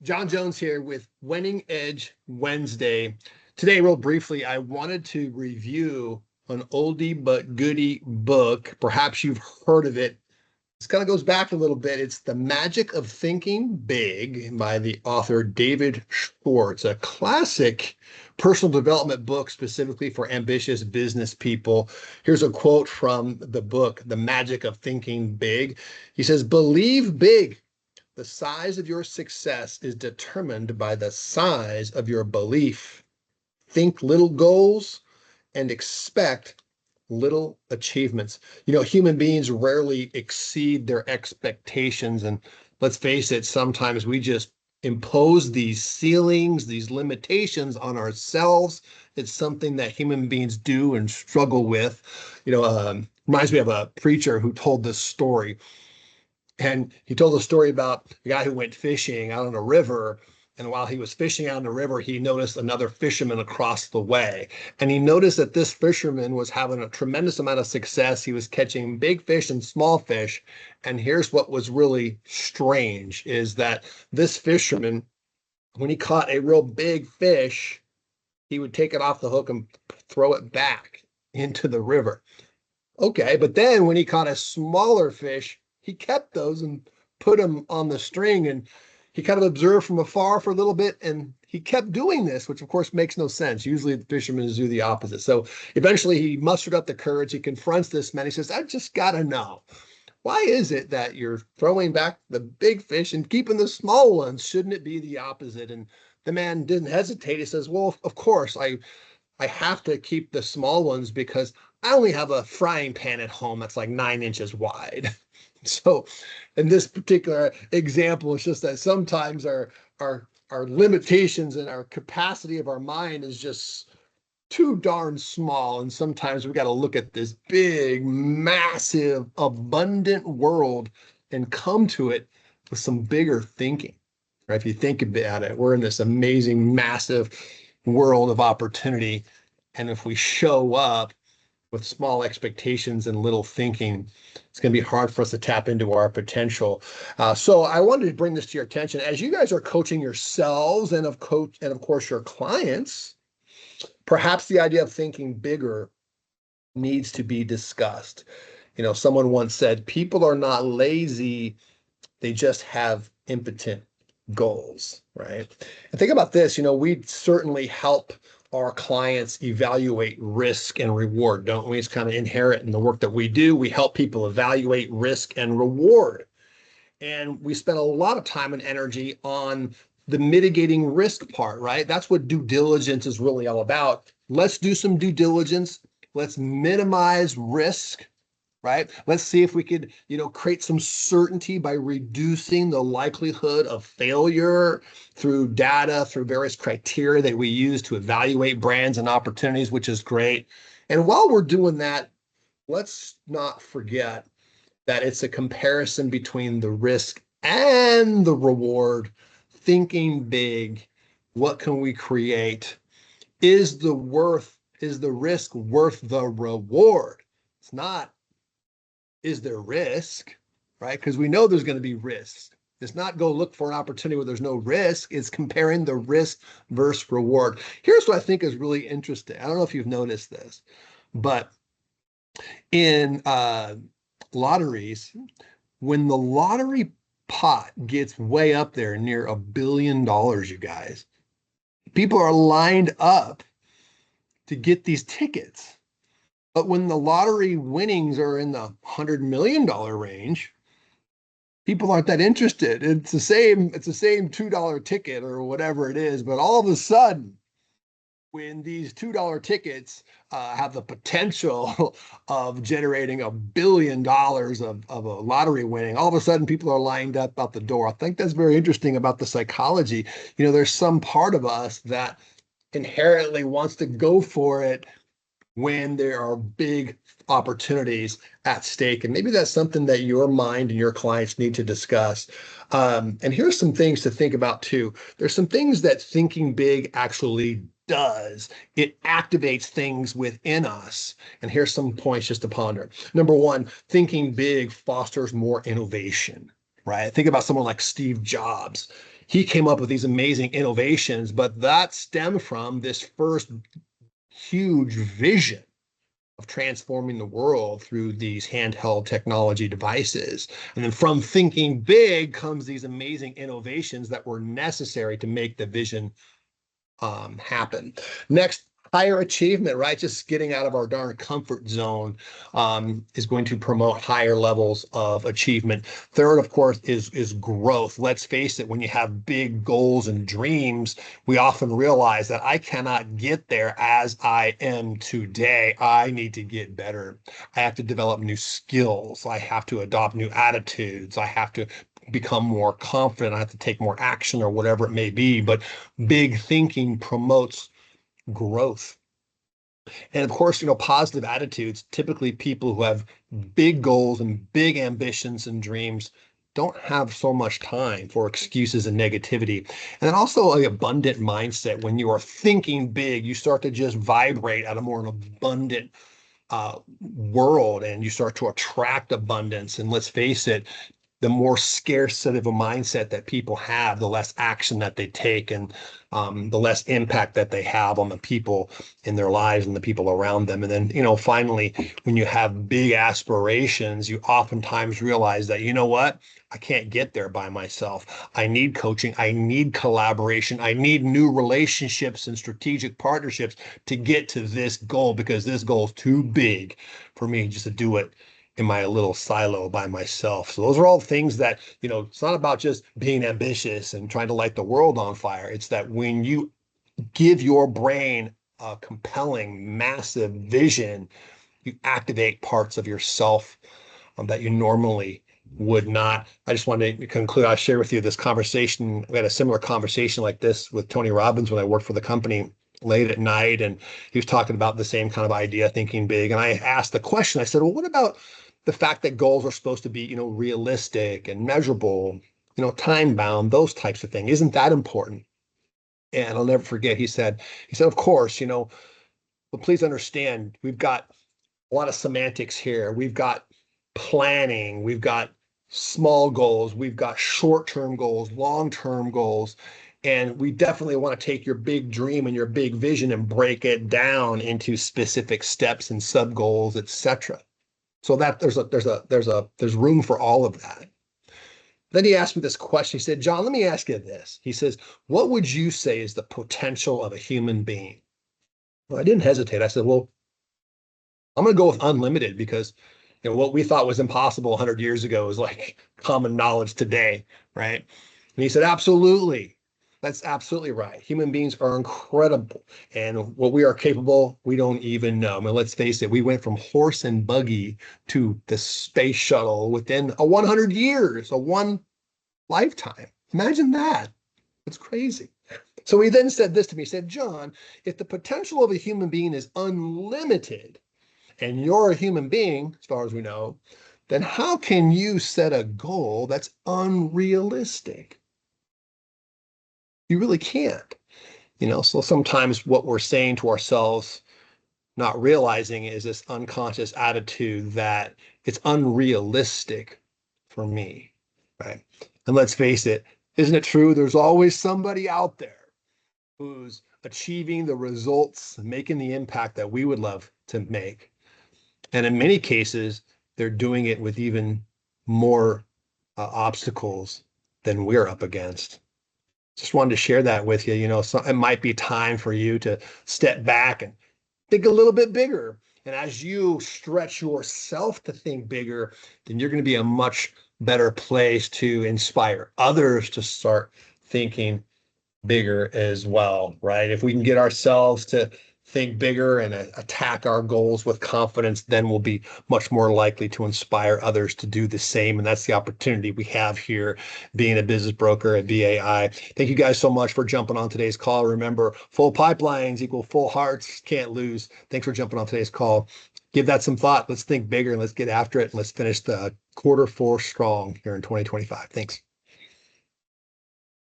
Jon Jones here with Winning Edge Wednesday. Today, real briefly, I wanted to review an oldie but goodie book. Perhaps you've heard of it. This kind of goes back a little bit. It's The Magic of Thinking Big by the author David Schwartz, a classic personal development book specifically for ambitious business people. Here's a quote from the book, The Magic of Thinking Big. He says, "Believe big. The size of your success is determined by the size of your belief. Think little goals and expect little achievements." Human beings rarely exceed their expectations. And let's face it, sometimes we just impose these ceilings, these limitations on ourselves. It's something that human beings do and struggle with. Reminds me of a preacher who told this story. And he told a story about a guy who went fishing out on a river. And while he was fishing out in the river, he noticed another fisherman across the way. And he noticed that this fisherman was having a tremendous amount of success. He was catching big fish and small fish. And here's what was really strange is that this fisherman, when he caught a real big fish, he would take it off the hook and throw it back into the river. Okay, but then when he caught a smaller fish, he kept those and put them on the string, and he kind of observed from afar for a little bit, and he kept doing this, which of course makes no sense. Usually the fishermen do the opposite. So eventually he mustered up the courage. He confronts this man. He says, "I just got to know, why is it that you're throwing back the big fish and keeping the small ones? Shouldn't it be the opposite?" And the man didn't hesitate. He says, "Well, of course, I have to keep the small ones because I only have a frying pan at home that's like 9 inches wide." So in this particular example, it's just that sometimes our limitations and our capacity of our mind is just too darn small. And sometimes we got to look at this big, massive, abundant world and come to it with some bigger thinking. Right? If you think about it, we're in this amazing, massive world of opportunity. And if we show up with small expectations and little thinking, it's going to be hard for us to tap into our potential. So I wanted to bring this to your attention as you guys are coaching yourselves and of course your clients. Perhaps the idea of thinking bigger needs to be discussed. Someone once said, "People are not lazy; they just have impotent goals." Right? And think about this. We certainly help our clients evaluate risk and reward, don't we? It's kind of inherent in the work that we do. We help people evaluate risk and reward. And we spend a lot of time and energy on the mitigating risk part, right? That's what due diligence is really all about. Let's do some due diligence. Let's minimize risk, right? Let's see if we could, create some certainty by reducing the likelihood of failure through data, through various criteria that we use to evaluate brands and opportunities, which is great. And while we're doing that, let's not forget that it's a comparison between the risk and the reward. Thinking big, what can we create? Is the risk worth the reward? It's not, is there risk, right? Because we know there's going to be risks. It's not go look for an opportunity where there's no risk. It's comparing the risk versus reward. Here's what I think is really interesting. I don't know if you've noticed this, but in lotteries, when the lottery pot gets way up there near $1 billion, you guys, people are lined up to get these tickets. But when the lottery winnings are in the $100 million range, people aren't that interested. It's the same $2 ticket or whatever it is. But all of a sudden, when these $2 tickets have the potential of generating $1 billion of a lottery winning, all of a sudden people are lined up out the door. I think that's very interesting about the psychology. There's some part of us that inherently wants to go for it when there are big opportunities at stake. And maybe that's something that your mind and your clients need to discuss. And here's some things to think about too. There's some things that thinking big actually does. It activates things within us. And here's some points just to ponder. Number one, thinking big fosters more innovation. right? Think about someone like Steve Jobs. He came up with these amazing innovations, but that stemmed from this first huge vision of transforming the world through these handheld technology devices. And then from thinking big comes these amazing innovations that were necessary to make the vision happen. Next, higher achievement, right? Just getting out of our darn comfort zone is going to promote higher levels of achievement. Third, of course, is growth. Let's face it, when you have big goals and dreams, we often realize that I cannot get there as I am today. I need to get better. I have to develop new skills. I have to adopt new attitudes. I have to become more confident. I have to take more action or whatever it may be. But big thinking promotes growth. And of course, positive attitudes, typically people who have big goals and big ambitions and dreams don't have so much time for excuses and negativity. And then also an abundant mindset. When you are thinking big, you start to just vibrate at a more abundant world, and you start to attract abundance. And let's face it, the more scarce of a mindset that people have, the less action that they take, and the less impact that they have on the people in their lives and the people around them. And then, finally, when you have big aspirations, you oftentimes realize that, you know what? I can't get there by myself. I need coaching. I need collaboration. I need new relationships and strategic partnerships to get to this goal, because this goal is too big for me just to do it in my little silo by myself. So those are all things that, it's not about just being ambitious and trying to light the world on fire. It's that when you give your brain a compelling, massive vision, you activate parts of yourself that you normally would not. I just wanted to conclude. I'll share with you this conversation. We had a similar conversation like this with Tony Robbins when I worked for the company late at night, and he was talking about the same kind of idea, thinking big. And I asked the question, I said, well, what about the fact that goals are supposed to be, realistic and measurable, time bound, those types of things? Isn't that important? And I'll never forget, he said, of course, but please understand, we've got a lot of semantics here. We've got planning, we've got small goals, we've got short-term goals, long-term goals. And we definitely want to take your big dream and your big vision and break it down into specific steps and sub goals, etc. So that there's room for all of that. Then he asked me this question. He said, John, let me ask you this. He says, what would you say is the potential of a human being? Well, I didn't hesitate. I said, well, I'm going to go with unlimited, because what we thought was impossible 100 years ago is like common knowledge today, right? And he said, absolutely. That's absolutely right. Human beings are incredible. And what we are capable, we don't even know. I mean, let's face it, we went from horse and buggy to the space shuttle within 100 years, one lifetime. Imagine that. It's crazy. So he then said this to me. He said, John, if the potential of a human being is unlimited, and you're a human being, as far as we know, then how can you set a goal that's unrealistic? You really can't. So sometimes what we're saying to ourselves, not realizing, is this unconscious attitude that it's unrealistic for me, right? And let's face it, isn't it true? There's always somebody out there who's achieving the results, making the impact that we would love to make. And in many cases, they're doing it with even more obstacles than we're up against. Just wanted to share that with you. So it might be time for you to step back and think a little bit bigger. And as you stretch yourself to think bigger, then you're going to be a much better place to inspire others to start thinking bigger as well, right? If we can get ourselves to think bigger and attack our goals with confidence, then we'll be much more likely to inspire others to do the same. And that's the opportunity we have here, being a business broker at BAI. Thank you guys so much for jumping on today's call. Remember, full pipelines equal full hearts, can't lose. Thanks for jumping on today's call. Give that some thought. Let's think bigger and let's get after it. And let's finish the quarter four strong here in 2025. Thanks.